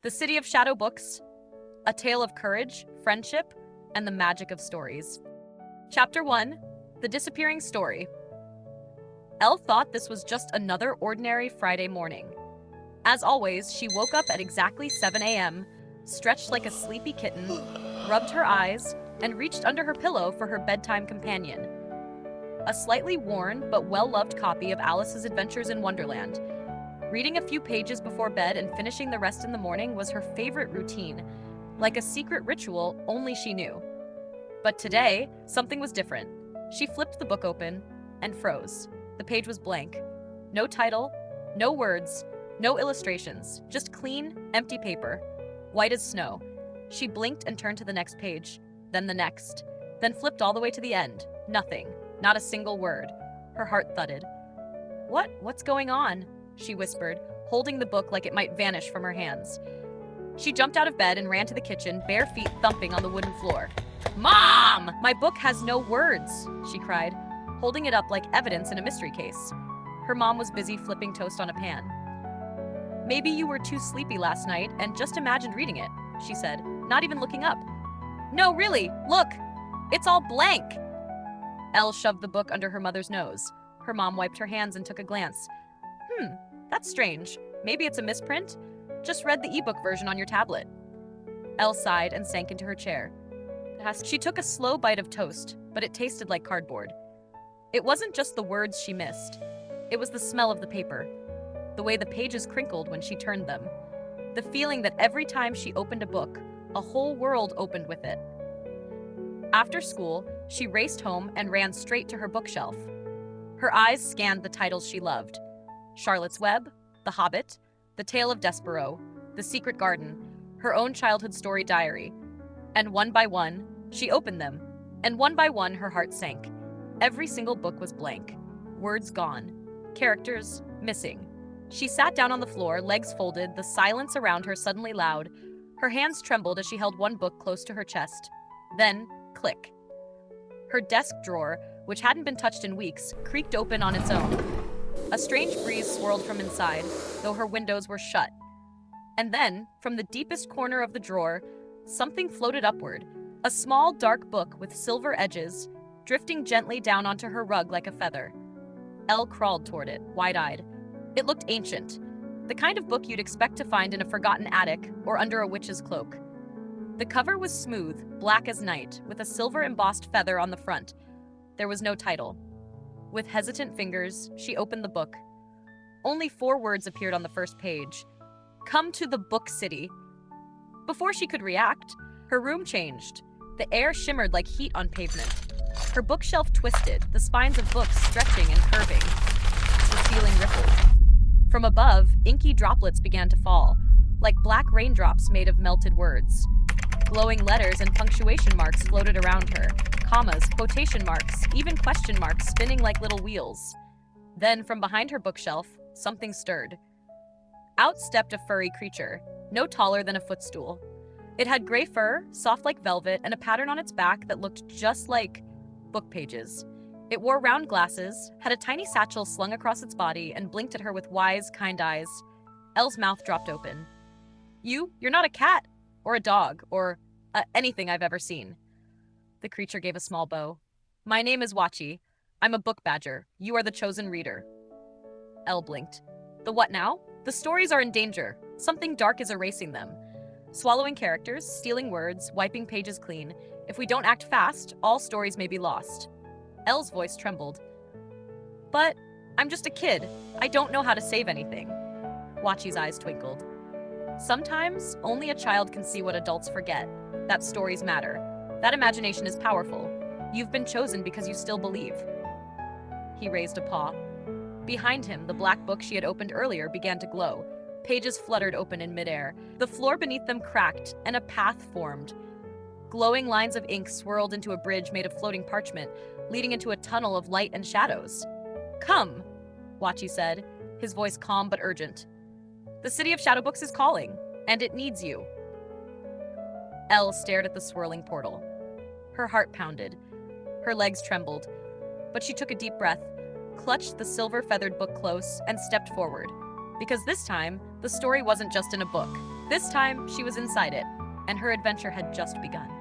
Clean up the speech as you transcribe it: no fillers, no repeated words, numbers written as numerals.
The City of Shadow Books, A Tale of Courage, Friendship, and the Magic of Stories. Chapter 1, The Disappearing Story. Elle thought this was just another ordinary Friday morning. As always, she woke up at exactly 7 a.m., stretched like a sleepy kitten, rubbed her eyes, and reached under her pillow for her bedtime companion. A slightly worn but well-loved copy of Alice's Adventures in Wonderland. Reading a few pages before bed and finishing the rest in the morning was her favorite routine, like a secret ritual only she knew. But today, something was different. She flipped the book open and froze. The page was blank. No title, no words, no illustrations, just clean, empty paper, white as snow. She blinked and turned to the next page, then the next, then flipped all the way to the end. Nothing, not a single word. Her heart thudded. What's going on?" she whispered, holding the book like it might vanish from her hands. She jumped out of bed and ran to the kitchen, bare feet thumping on the wooden floor. "Mom! My book has no words," she cried, holding it up like evidence in a mystery case. Her mom was busy flipping toast on a pan. "Maybe you were too sleepy last night and just imagined reading it," she said, not even looking up. "No, really, look! It's all blank!" Elle shoved the book under her mother's nose. Her mom wiped her hands and took a glance. That's strange. Maybe it's a misprint? Just read the ebook version on your tablet." Elle sighed and sank into her chair. She took a slow bite of toast, but it tasted like cardboard. It wasn't just the words she missed. It was the smell of the paper, the way the pages crinkled when she turned them, the feeling that every time she opened a book, a whole world opened with it. After school, she raced home and ran straight to her bookshelf. Her eyes scanned the titles she loved. Charlotte's Web, The Hobbit, The Tale of Despereaux, The Secret Garden, her own childhood story diary. And one by one, she opened them, and one by one her heart sank. Every single book was blank, words gone, characters missing. She sat down on the floor, legs folded, the silence around her suddenly loud. Her hands trembled as she held one book close to her chest. Then, click. Her desk drawer, which hadn't been touched in weeks, creaked open on its own. A strange breeze swirled from inside, though her windows were shut. And then, from the deepest corner of the drawer, something floated upward, a small, dark book with silver edges, drifting gently down onto her rug like a feather. Elle crawled toward it, wide-eyed. It looked ancient, the kind of book you'd expect to find in a forgotten attic or under a witch's cloak. The cover was smooth, black as night, with a silver-embossed feather on the front. There was no title. With hesitant fingers, she opened the book. Only 4 words appeared on the first page. "Come to the Book City." Before she could react, her room changed. The air shimmered like heat on pavement. Her bookshelf twisted, the spines of books stretching and curving. The ceiling rippled. From above, inky droplets began to fall, like black raindrops made of melted words. Glowing letters and punctuation marks floated around her. Commas, quotation marks, even question marks spinning like little wheels. Then, from behind her bookshelf, something stirred. Out stepped a furry creature, no taller than a footstool. It had gray fur, soft like velvet, and a pattern on its back that looked just like book pages. It wore round glasses, had a tiny satchel slung across its body, and blinked at her with wise, kind eyes. Elle's mouth dropped open. You're not a cat, or a dog, or anything I've ever seen." The creature gave a small bow. "My name is Watchy. I'm a book badger. You are the chosen reader." Elle blinked. "The what now?" "The stories are in danger. Something dark is erasing them. Swallowing characters, stealing words, wiping pages clean. If we don't act fast, all stories may be lost." Elle's voice trembled. "But I'm just a kid. I don't know how to save anything." Watchy's eyes twinkled. "Sometimes only a child can see what adults forget, that stories matter. That imagination is powerful. You've been chosen because you still believe." He raised a paw. Behind him, the black book she had opened earlier began to glow. Pages fluttered open in midair. The floor beneath them cracked, and a path formed. Glowing lines of ink swirled into a bridge made of floating parchment, leading into a tunnel of light and shadows. "Come," Watchy said, his voice calm but urgent. "The City of Shadow Books is calling, and it needs you." Elle stared at the swirling portal. Her heart pounded. Her legs trembled. But she took a deep breath, clutched the silver-feathered book close, and stepped forward. Because this time, the story wasn't just in a book. This time, she was inside it, and her adventure had just begun.